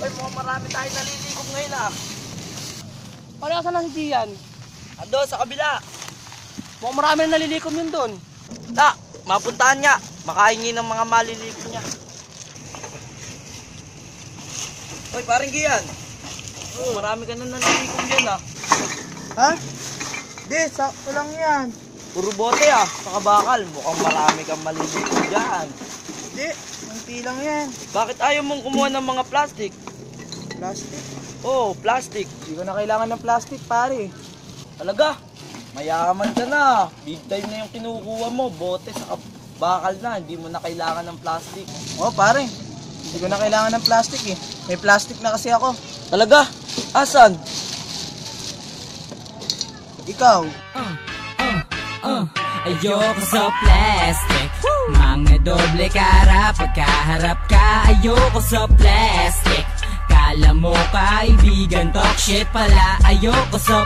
Uy, mukhang marami tayong nalilikom ngayon ah. Para saan na si Gian? Ando, sa kabila. Mukhang marami na nalilikom yun doon. Ta, mapuntahan niya. Makahingi ng mga malilikom niya. Uy, parang Gian. Oh, marami ka na nalilikom dyan ah. Ha? Di, sakto lang yan. Puro bote ah, sa kabakal. Mukhang marami kang malilikom dyan. Di, kunti lang yan. Bakit ayaw mong kumuha ng mga plastic? Plastic? Oh, plastic. Hindi ko na kailangan ng plastic, pare. Talaga? Mayaman ka na. Big time na yung kinukuha mo. Bote sa bakal na. Hindi mo na kailangan ng plastic. Oo, pare. Hindi ko na kailangan ng plastic eh. May plastic na kasi ako. Talaga? Asan? Ikaw. Ayoko sa plastic. Mga doble cara. Pagkaharap ka, ayoko sa plastic. Kala mo kaibigan, talk shit pala. Ayoko sa